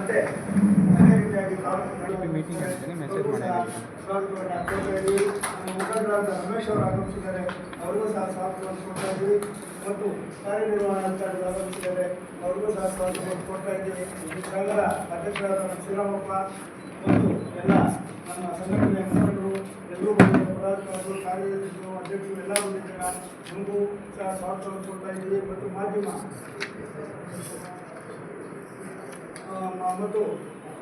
ಮತ್ತೆ ಅದೇ ರೀತಿಯಾಗಿ ಮೀಟಿಂಗ್ ಆಗ್ತದೆ ಮೆಸೇಜ್ ಮಾಡಿ ಮುಖಂಡರಾದ ರಮೇಶ್ ಅವರು ಆಗಮಿಸಿದ್ದಾರೆ, ಅವ್ರಿಗೂ ಸಹ ಸ್ವಾಗತವನ್ನು ಕೊಡ್ತಾ ಇದ್ದೀವಿ. ಮತ್ತು ಕಾರ್ಯನಿರ್ವಹಣಾಧಿಕಾರಿಗಳು ಆಗಮಿಸಿದ್ದಾರೆ, ಅವ್ರಿಗೂ ಸಹ ಸ್ವಾಗತವನ್ನು ಕೊಡ್ತಾ ಇದ್ದೀವಿ. ಸಂಘದ ಅಧ್ಯಕ್ಷರಾದ ಶ್ರೀರಾಮಪ್ಪ ಮತ್ತು ಎಲ್ಲ ನಮ್ಮ ಸಂಘಟನೆಯ ಮುಖಂಡರು ಎಲ್ಲರೂ ಬಂದಿದ್ದಾರೆ, ಪದಾಧಿಕಾರಿಗಳು, ಕಾರ್ಯದರ್ಶಿಗಳು, ಅಧ್ಯಕ್ಷರು ಎಲ್ಲ ಬಂದಿದ್ದಾರೆ. ನಮಗೂ ಸಹ ಸ್ವಾಗತವನ್ನು ಕೊಡ್ತಾ ಇದ್ದೀವಿ. ಮತ್ತು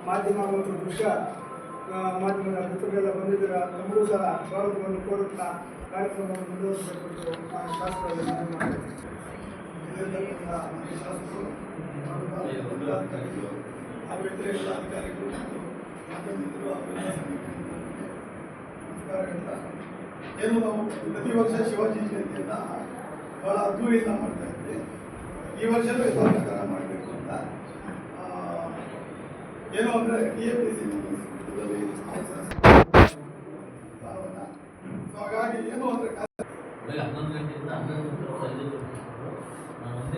ಮಾಧ್ಯಮ ಮತ್ತು ದೃಶ್ಯ ಮಾಧ್ಯಮದ ಮಿತ್ರರೆಲ್ಲ ಬಂದಿದ್ದೀರಾ, ನಮಗೂ ಸಹ ಸ್ವಾಗತವನ್ನು ಕೋರುತ್ತಾ ಕಾರ್ಯಕ್ರಮವನ್ನು ಮುಂದುವರಿಸಬೇಕು. ಶಾಸಕರಲ್ಲಿ ಹಾಗೂ ಇತರೆ ಎಲ್ಲ ಅಧಿಕಾರಿಗಳು ಮಾಧ್ಯಮಿಕರು ಏನು ನಾವು ಪ್ರತಿ ವರ್ಷ ಶಿವಾಜಿ ಜಯಂತಿಯನ್ನು ಬಹಳ ಅದ್ದೂರಿಯಿಂದ ಮಾಡ್ತಾ ಇದ್ವಿ. ಈ ವರ್ಷವೂ ಇದರ ಪ್ರಕಾರ ಮಾಡಬೇಕು ಅಂತ ಏನು ಅಂದರೆ TAPC ಹಾಗಾಗಿ ಏನು ಅಂದರೆ 11 ಗಂಟೆಯಿಂದ 11 ಗಂಟೆ ನಾನು ಒಂದೇ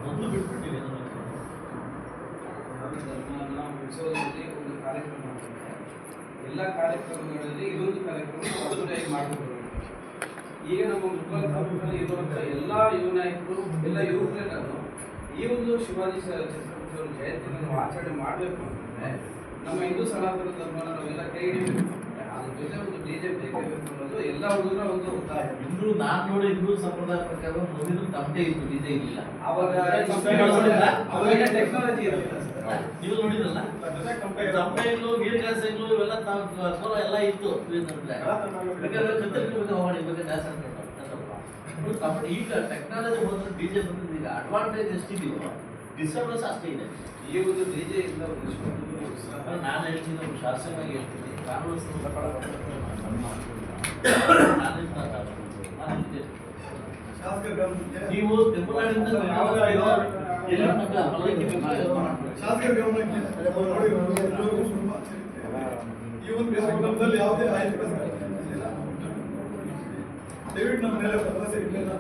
ಒಂದು ಬಿಟ್ಬಿಟ್ಟಿದೆ. ನಾವು ಉತ್ಸವದಲ್ಲಿ ಒಂದು ಕಾರ್ಯಕ್ರಮ ಮಾಡ್ತೀವಿ. ಎಲ್ಲ ಕಾರ್ಯಕ್ರಮಗಳಲ್ಲಿ ಇದೊಂದು ಕಾರ್ಯಕ್ರಮ ಅದ್ದೂರಿಯಾಗಿ ಮಾಡಬೇಕು. ಈಗ ನಮ್ಮ ಮುಖ್ಯ ತಾಲೂಕಿನಲ್ಲಿ ಇರುವಂಥ ಎಲ್ಲ ಯುವ ನಾಯಕರು ಎಲ್ಲ ಯುವಕರೆಲ್ಲರೂ ಈ ಒಂದು ಶಿವಾಜಿ ಛತ್ರಪತಿ ಜಯಂತಿಯನ್ನು ನಾವು ಆಚರಣೆ ಮಾಡಬೇಕು ಅಂತಂದರೆ ನಮ್ಮ ಹಿಂದೂ ಸನಾತನ ಧರ್ಮನ ನಾವೆಲ್ಲ ಕೈ ಹಿಡಿಬೇಕು. ಅದ್ರ ಜೊತೆ ಒಂದು DJ ಬೇಕಾಗಬೇಕು ಅನ್ನೋದು ಎಲ್ಲ ಹುಡುಗರ ಒಂದು ಒತ್ತಾಯ. ಹಿಂದೂ ನಾನು ನೋಡಿ ಹಿಂದೂ ಸಂಪ್ರದಾಯ ಪ್ರಕಾರ ಮೊದಲು ತಮ್ಮದೇ ಇತ್ತು, DJ ಇರಲಿಲ್ಲ. ಅವಾಗ ಟೆಕ್ನಾಲಜಿ ಇರಲಿಲ್ಲ. ನೀವು ನೋಡಿದ್ರಲ್ಲ, ಕಂಪೈಲು ಗೀರ್ಗಾಸೆಗಳು ಇವೆಲ್ಲ ಸೋಲ ಎಲ್ಲ ಇತ್ತು. ಬೇಕಾದ್ರೆ ಕತ್ತರಿಕೆ ಹೋಗಿ ಬಗ್ಗೆ ಡ್ಯಾನ್ಸ್ ಆಡ್ಕೊಂಡು ಈಗ ಟೆಕ್ನಾಲಜಿ ಹೋದ್ರೆ DJ ಬಂದಿದ್ದು. ಈಗ ಅಡ್ವಾಂಟೇಜ್ ಎಷ್ಟಿದೆಯೋ ಡಿಸ್ಅಡ್ವಾಂಟೇಜ್ ಅಷ್ಟೇ ಇದೆ. ಈ ಒಂದು DJ ಇಂದ ನಾನು ಹೇಳ್ತೀನಿ, ಶಾಸಕನಾಗಿ ಹೇಳ್ತೀನಿ, ಕಾಂಗ್ರೆಸ್ ನೀವು ತಮಿಳುನಾಡಿಂದ ಶಾಸಕರ ಗಮನಕ್ಕೆ ಈ ಒಂದು ಪ್ರೋಗ್ರಾಮದಲ್ಲಿ ಯಾವುದೇ ದಯವಿಟ್ಟು ನಮ್ಮ ಮೇಲೆ ಭರವಸೆ ಇರಲಿಲ್ಲ.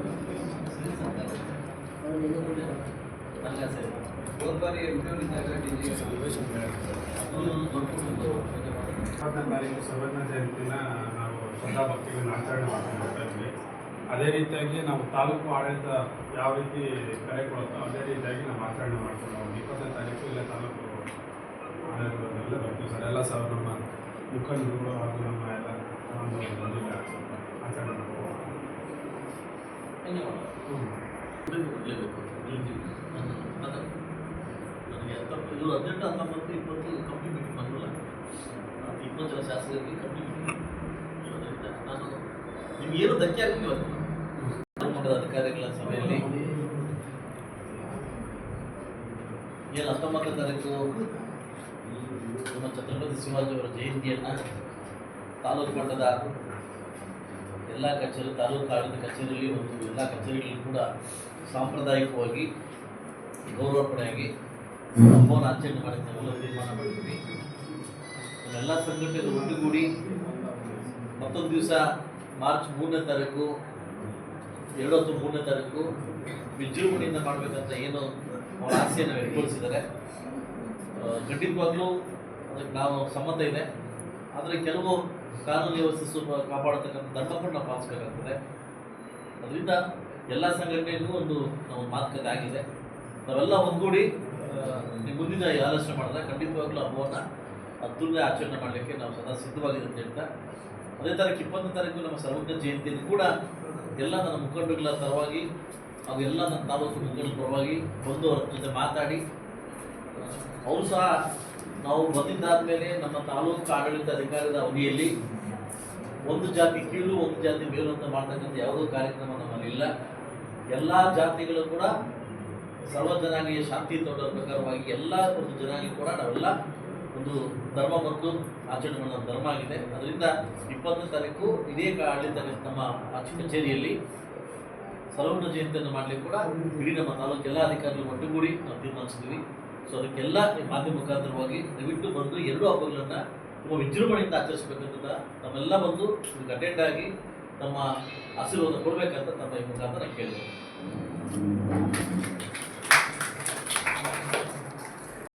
ಸರ್ವಜ್ಞ ಜಯಂತಿನ ನಾವು ಶ್ರದ್ಧಾಭಕ್ತಿಗಳನ್ನು ಆಚರಣೆ ಮಾಡ್ತಾ ಇದ್ವಿ. ಅದೇ ರೀತಿಯಾಗಿ ನಾವು ತಾಲೂಕು ಆಡಳಿತ ಯಾವ ರೀತಿ ಕರೆ ಕೊಡುತ್ತೋ ಅದೇ ರೀತಿಯಾಗಿ ನಾವು ಆಚರಣೆ ಮಾಡ್ಕೊಂಡು 20ನೇ ತಾರೀಕು ಇಲ್ಲೇ ತಾಲೂಕು ಆಡಳಿತದಲ್ಲೆಲ್ಲ ಬರ್ತೀವಿ ಸರ್. ಎಲ್ಲ ಸಹ ನಮ್ಮ ಮುಖಂಡರುಗಳು ಹಾಗೂ ನಮ್ಮ ಎಲ್ಲ ಒಂದು ಆಚರಣೆ ಮಾಡ್ತೀವಿ. ನನಗೆ 18, 19, 20 ಕಂಪ್ನಿ ಮೀಟಿಂಗ್ ಬಂದಿಲ್ಲ. 20 ಜನ ಶಾಸಕರಿಗೆ ಕಂಪ್ನಿ ಮೀಟಿಂಗ್. ಅದರಿಂದ ನಾನು ನಿಮಗೇನು ಧಕ್ಕೆ ಆಗಿಲ್ಲ. ಅಧಿಕಾರಿಗಳ ಸಭೆಯಲ್ಲಿ ಏನು 19ನೇ ತಾರೀಕು ನಮ್ಮ ಛತ್ರಪತಿ ಶಿವಾಜಿಯವರ ಜಯಂತಿಯನ್ನು ತಾಲೂಕು ಮಟ್ಟದ ಎಲ್ಲ ಕಚೇರಿ, ತಾಲೂಕು ಆಡಳಿತ ಕಚೇರಿಯಲ್ಲಿ ಮತ್ತು ಎಲ್ಲ ಕಚೇರಿಗಳಲ್ಲಿ ಕೂಡ ಸಾಂಪ್ರದಾಯಿಕವಾಗಿ ಗೌರವಾರ್ಪಣೆಯಾಗಿ ಹಬ್ಬವನ್ನು ಆಚರಣೆ ಮಾಡಿ ನಾವೆಲ್ಲ ತೀರ್ಮಾನ ಮಾಡಿದ್ವಿ. ಎಲ್ಲ ಸಂಘಟನೆಗಳು ಒಟ್ಟುಗೂಡಿ ಮತ್ತೊಂದು ದಿವಸ ಮಾರ್ಚ್ 3ನೇ ತಾರೀಕು 3ನೇ ತಾರೀಕು ವಿಜೃಂಭಣೆಯಿಂದ ಮಾಡಬೇಕಂತ ಏನು ಅವರ ಆಸೆಯನ್ನು ವ್ಯಕ್ತಪಡಿಸಿದ್ದಾರೆ. ಖಂಡಿತವಾಗ್ಲೂ ಅದಕ್ಕೆ ನಾವು ಸಮ್ಮತ ಇದೆ. ಆದರೆ ಕೆಲವು ಕಾನೂನು ವ್ಯವಸ್ಥೆ ಕಾಪಾಡತಕ್ಕಂಥ ಧರ್ಮವನ್ನು ನಾವು ಪಾಲಿಸಬೇಕಾಗ್ತದೆ. ಅದರಿಂದ ಎಲ್ಲ ಸಂಘಟನೆಗೂ ಒಂದು ನಾವು ಮಾತುಕತೆ ಆಗಿದೆ. ನಾವೆಲ್ಲ ಒಂದುಗೂಡಿ ಮುಂದಿನ ಆಲೋಚನೆ ಮಾಡಿದ್ರೆ ಖಂಡಿತವಾಗ್ಲೂ ಹಬ್ಬವನ್ನು ಅದ್ದೂರಿ ಆಚರಣೆ ಮಾಡಲಿಕ್ಕೆ ನಾವು ಸದಾ ಸಿದ್ಧವಾಗಿದೆ ಅಂತ ಹೇಳ್ತಾ, ಅದೇ ತಾರೀಕು 20ನೇ ತಾರೀಕು ನಮ್ಮ ಸರ್ವಜ್ಞ ಜಯಂತಿಯನ್ನು ಕೂಡ ಎಲ್ಲ ನನ್ನ ಮುಖಂಡರುಗಳ ಪರವಾಗಿ ಹಾಗೂ ಎಲ್ಲ ನನ್ನ ತಾಲೂಕು ಮುಖಂಡರ ಪರವಾಗಿ ಬಂದು ಅವ್ರ ಜೊತೆ ಮಾತಾಡಿ ಅವರು ಸಹ ನಾವು ಬಂದಿದ್ದಾದ ಮೇಲೆ ನಮ್ಮ ತಾಲೂಕು ಆಡಳಿತ ಅಧಿಕಾರದ ಅವಧಿಯಲ್ಲಿ ಒಂದು ಜಾತಿ ಕೀಳು ಒಂದು ಜಾತಿ ಮೇಲು ಅಂತ ಮಾಡ್ತಕ್ಕಂಥ ಯಾವುದೋ ಕಾರ್ಯಕ್ರಮ ನಮ್ಮಲ್ಲಿಲ್ಲ. ಎಲ್ಲ ಜಾತಿಗಳು ಕೂಡ ಸರ್ವ ಜನಾಂಗೀಯ ಶಾಂತಿಯುತ ಪ್ರಕಾರವಾಗಿ ಎಲ್ಲ ಒಂದು ಜನಾಂಗ ಕೂಡ ನಾವೆಲ್ಲ ಒಂದು ಧರ್ಮ ಮತ್ತು ಆಚರಣೆ ಮಾಡೋ ಧರ್ಮ ಆಗಿದೆ. ಅದರಿಂದ 20ನೇ ತಾರೀಕು ಇದೇ ಆಡಳಿತ ನಮ್ಮ ಕಚೇರಿಯಲ್ಲಿ ಸರ್ವಜ್ಞ ಜಯಂತಿಯನ್ನು ಮಾಡಲಿಕ್ಕೆ ಕೂಡ ಇಡೀ ನಮ್ಮ ತಾಲೂಕು ಎಲ್ಲ ಅಧಿಕಾರಿಗಳು ಒಟ್ಟುಗೂಡಿ ನಾವು ತೀರ್ಮಾನಿಸಿದ್ವಿ. ಸೊ ಅದಕ್ಕೆಲ್ಲ ಮಾಧ್ಯಮ ಮುಖಾಂತರವಾಗಿ ದಯವಿಟ್ಟು ಬಂದು 2 ಹಬ್ಬಗಳನ್ನು ತುಂಬ ವಿಜೃಂಭಣೆಯಿಂದ ಆಚರಿಸಬೇಕಂತ ನಮ್ಮೆಲ್ಲ ಬಂದು ಇದಕ್ಕೆ ಅಟೆಂಡ್ ಆಗಿ ತಮ್ಮ ಆಶೀರ್ವಾದ ಕೊಡಬೇಕಂತ ತಮ್ಮ ಈ ಮುಖಾಂತರ ಕೇಳಿದೆ.